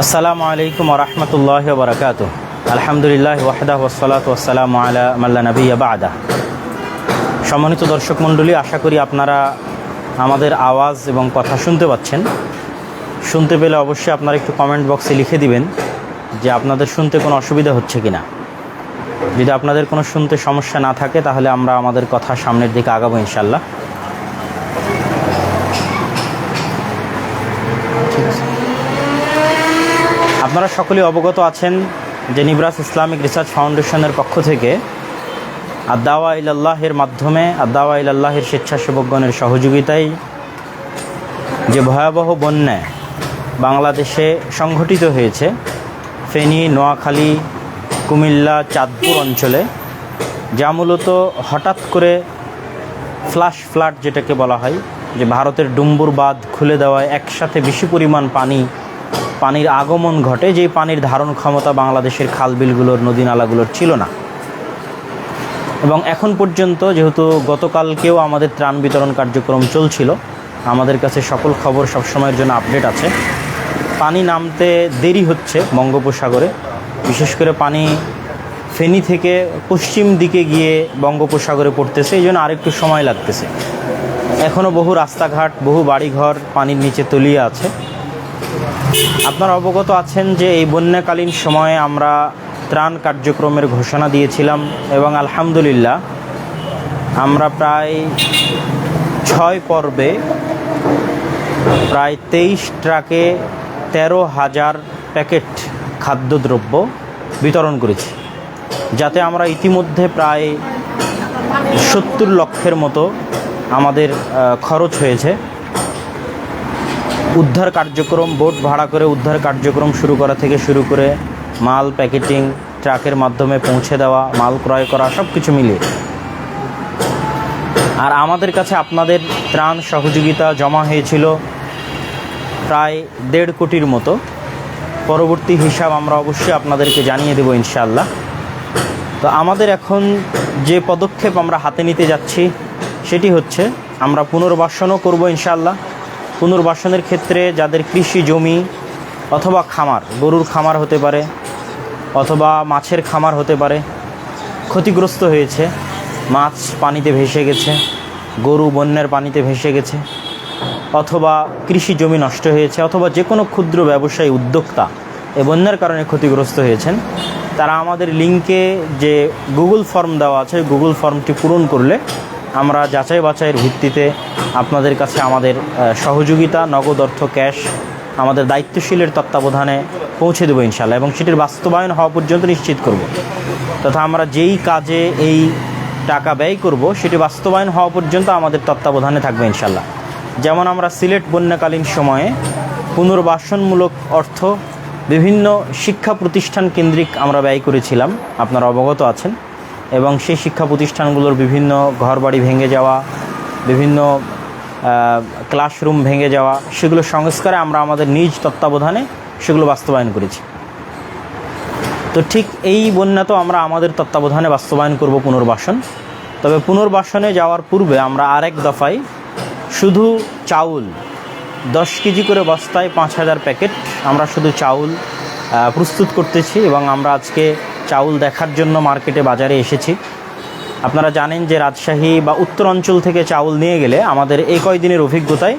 আসসালামু আলাইকুম ওয়া রাহমাতুল্লাহি ওয়া বারাকাতুহু। আলহামদুলিল্লাহ ওয়াহদাহু ওয়াসসালাতু ওয়াসসালামু আলা মান লা নাবিয়্যা বা'দা। সম্মানিত দর্শক মণ্ডলী, আশা করি আপনারা আমাদের আওয়াজ এবং কথা শুনতে পাচ্ছেন। শুনতে পেলে অবশ্যই আপনারা একটু কমেন্ট বক্সে লিখে দিবেন যে আপনাদের শুনতে কোনো অসুবিধা হচ্ছে কিনা। যদি আপনাদের কোনো শুনতে সমস্যা না থাকে তাহলে আমরা আমাদের কথা সামনের দিকে আগাবো ইনশাআল্লাহ। আপনারা সকলেই অবগত আছেন যে নিব্রাস ইসলামিক রিসার্চ ফাউন্ডেশনের পক্ষ থেকে আদ-দাওয়া ইলাল্লাহের মাধ্যমে আদ-দাওয়া ইলাল্লাহের স্বেচ্ছাসেবকগণের সহযোগিতায় যে ভয়াবহ বন্যা বাংলাদেশে সংঘটিত হয়েছে, ফেনী, নোয়াখালী, কুমিল্লা, চাঁদপুর অঞ্চলে, যা মূলত হঠাৎ করে ফ্ল্যাশ ফ্লাড যেটাকে বলা হয়, যে ভারতের ডুম্বুর বাঁধ খুলে দেওয়ায় একসাথে বেশি পরিমাণ পানির আগমন ঘটে, যেই পানির ধারণ ক্ষমতা বাংলাদেশের খালবিলগুলোর, নদী নালাগুলোর ছিল না। এবং এখন পর্যন্ত, যেহেতু গতকালকেও আমাদের ত্রাণ বিতরণ কার্যক্রম চলছিল, আমাদের কাছে সকল খবর সবসময়ের জন্য আপডেট আছে। পানি নামতে দেরি হচ্ছে বঙ্গোপসাগরে, বিশেষ করে পানি ফেনী থেকে পশ্চিম দিকে গিয়ে বঙ্গোপসাগরে পড়তেছে, এই জন্য আরেকটু সময় লাগতেছে। এখনও বহু রাস্তাঘাট, বহু বাড়িঘর পানির নিচে তলিয়ে আছে। আপনারা অবগত আছেন যে এই বন্যাকালীন সময়ে আমরা ত্রাণ কার্যক্রমের ঘোষণা দিয়েছিলাম এবং আলহামদুলিল্লাহ আমরা প্রায় 6 পর্বে প্রায় 23 ট্রাকে 13,000 প্যাকেট খাদ্যদ্রব্য বিতরণ করেছি, যাতে আমরা ইতিমধ্যে প্রায় 70 লক্ষের মতো আমাদের খরচ হয়েছে। উদ্ধার কার্যক্রম, বোট ভাড়া করে উদ্ধার কার্যক্রম শুরু করা থেকে শুরু করে মাল প্যাকেটিং, ট্রাকের মাধ্যমে পৌঁছে দেওয়া, মাল ক্রয় করা, সব কিছু মিলিয়ে। আর আমাদের কাছে আপনাদের ত্রাণ সহযোগিতা জমা হয়েছিল প্রায় 1.5 কোটির মতো। পরবর্তী হিসাব আমরা অবশ্যই আপনাদেরকে জানিয়ে দেব ইনশাআল্লাহ। তো আমাদের এখন যে পদক্ষেপ আমরা হাতে নিতে যাচ্ছি সেটি হচ্ছে, আমরা পুনর্বাসনও করব ইনশাআল্লাহ। পুনর্বাসনের ক্ষেত্রে যাদের কৃষি জমি অথবা খামার, গরুর খামার হতে পারে অথবা মাছের খামার হতে পারে, ক্ষতিগ্রস্ত হয়েছে, মাছ পানিতে ভেসে গেছে, গরু বন্যার পানিতে ভেসে গেছে, অথবা কৃষি জমি নষ্ট হয়েছে, অথবা যে কোনো ক্ষুদ্র ব্যবসায়ী, উদ্যোক্তা এই বন্যার কারণে ক্ষতিগ্রস্ত হয়েছেন, তারা আমাদের লিঙ্কে যে গুগল ফর্ম দেওয়া আছে, গুগল ফর্মটি পূরণ করলে আমরা যাচাই বাছাইয়ের ভিত্তিতে আপনাদের কাছে আমাদের সহযোগিতা, নগদ অর্থ, ক্যাশ আমাদের দায়িত্বশীলের তত্ত্বাবধানে পৌঁছে দেবো ইনশাআল্লাহ, এবং সেটির বাস্তবায়ন হওয়া পর্যন্ত নিশ্চিত করব। তথা আমরা যেই কাজে এই টাকা ব্যয় করব সেটি বাস্তবায়ন হওয়া পর্যন্ত আমাদের তত্ত্বাবধানে থাকবে ইনশাআল্লাহ। যেমন আমরা সিলেট বন্যাকালীন সময়ে পুনর্বাসনমূলক অর্থ বিভিন্ন শিক্ষা প্রতিষ্ঠান কেন্দ্রিক আমরা ব্যয় করেছিলাম, আপনারা অবগত আছেন। এবং সেই শিক্ষা প্রতিষ্ঠানগুলোর বিভিন্ন ঘরবাড়ি ভেঙে যাওয়া, বিভিন্ন ক্লাসরুম ভেঙে যাওয়া, সেগুলো সংস্কারে আমরা আমাদের নিজ তত্ত্বাবধানে সেগুলো বাস্তবায়ন করেছি। তো ঠিক এই বন্যা তো আমরা আমাদের তত্ত্বাবধানে বাস্তবায়ন করব পুনর্বাসন। তবে পুনর্বাসনে যাওয়ার পূর্বে আমরা আরেক দফায় শুধু চাউল 10 কেজি করে বস্তায় 5,000 প্যাকেট আমরা শুধু চাউল প্রস্তুত করতেছি, এবং আমরা আজকে চাউল দেখার জন্য মার্কেটে, বাজারে এসেছি। আপনারা জানেন যে রাজশাহী বা উত্তর অঞ্চল থেকে চাউল নিয়ে গেলে আমাদের এই কয়দিনের অভিজ্ঞতায়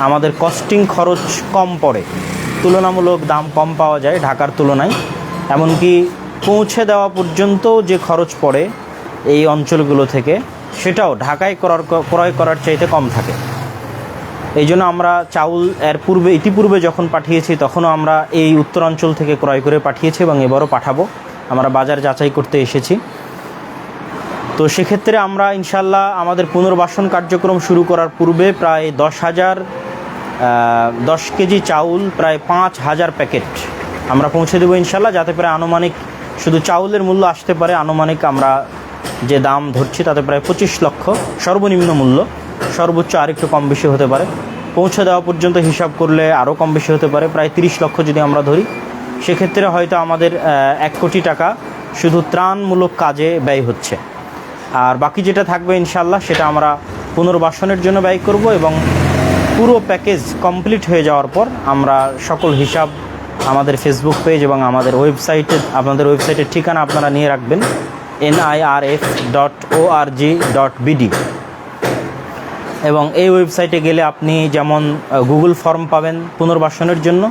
আমাদের কস্টিং খরচ কম পড়ে, তুলনামূলক দাম কম পাওয়া যায় ঢাকার তুলনায়। এমনকি পৌঁছে দেওয়া পর্যন্ত যে খরচ পড়ে এই অঞ্চলগুলো থেকে, সেটাও ঢাকায় ক্রয় করার চাইতে কম থাকে। এই জন্য আমরা চাউল ইতিপূর্বে যখন পাঠিয়েছি তখনও আমরা এই উত্তরাঞ্চল থেকে ক্রয় করে পাঠিয়েছি, এবং এবারও পাঠাবো। আমরা বাজার যাচাই করতে এসেছি। তো সেক্ষেত্রে আমরা ইনশাল্লাহ আমাদের পুনর্বাসন কার্যক্রম শুরু করার পূর্বে প্রায় 10 কেজি চাউল, প্রায় 5,000 প্যাকেট আমরা পৌঁছে দেবো ইনশাল্লাহ, যাতে প্রায় আনুমানিক শুধু চাউলের মূল্য আসতে পারে, আনুমানিক আমরা যে দাম ধরছি তাতে প্রায় 25 লক্ষ সর্বনিম্ন মূল্য, সর্বোচ্চ আরেকটু কম বেশি হতে পারে। পৌঁছে দেওয়া পর্যন্ত হিসাব করলে আরও কম বেশি হতে পারে, প্রায় 30 লক্ষ যদি আমরা ধরি, সেক্ষেত্রে হয়তো আমাদের 1 কোটি টাকা শুধু ত্রাণমূলক কাজে ব্যয় হচ্ছে। আর বাকি যেটা থাকবে ইনশাল্লাহ সেটা আমরা পুনর্বাসনের জন্য ব্যয় করব, এবং পুরো প্যাকেজ কমপ্লিট হয়ে যাওয়ার পর আমরা সকল হিসাব আমাদের ফেসবুক পেজ এবং আমাদের আপনাদের ওয়েবসাইটের ঠিকানা আপনারা নিয়ে রাখবেন nirf.org.bd। এবং এই ওয়েবসাইটে গেলে আপনি যেমন গুগল ফর্ম পাবেন পুনর্বাসনের জন্য,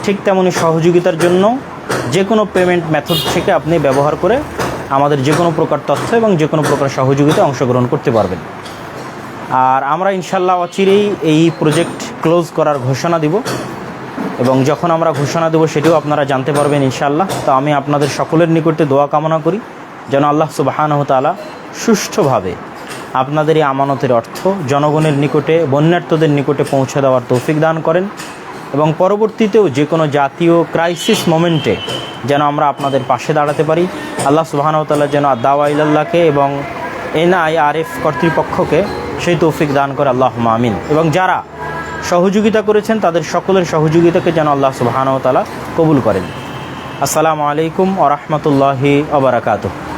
ঠিক তেমনি সহযোগিতার জন্য যে কোনো পেমেন্ট মেথড থেকে আপনি ব্যবহার করে আমাদের যে কোনো প্রকার তথ্য এবং যে কোনো প্রকার সহযোগিতা অংশগ্রহণ করতে পারবেন। আর আমরা ইনশাল্লাহ অচিরেই এই প্রজেক্ট ক্লোজ করার ঘোষণা দিব, এবং যখন আমরা ঘোষণা দেব সেটিও আপনারা জানতে পারবেন ইনশাল্লাহ। তো আমি আপনাদের সকলের নিকটে দোয়া কামনা করি যেন আল্লাহ সুবহানাহু তাআলা সুষ্ঠুভাবে আপনাদের এই আমানতের অর্থ জনগণের নিকটে, বন্যার্থদের নিকটে পৌঁছে দেওয়ার তৌফিক দান করেন, এবং পরবর্তীতেও যে কোনো জাতীয় ক্রাইসিস মোমেন্টে যেন আমরা আপনাদের পাশে দাঁড়াতে পারি। আল্লাহ সুবহানাহু তাআলা যেন দাওয়া ইলাল্লাহকে এবং NIRF কর্তৃপক্ষকে সেই তৌফিক দান করে, আল্লাহুম্মা আমিন। এবং যারা সহযোগিতা করেছেন তাদের সকলের সহযোগিতাকে যেন আল্লাহ সুবহানাহু তাআলা কবুল করেন। আসসালামু আলাইকুম ওয়া রাহমাতুল্লাহি ওয়া বারাকাতুহু।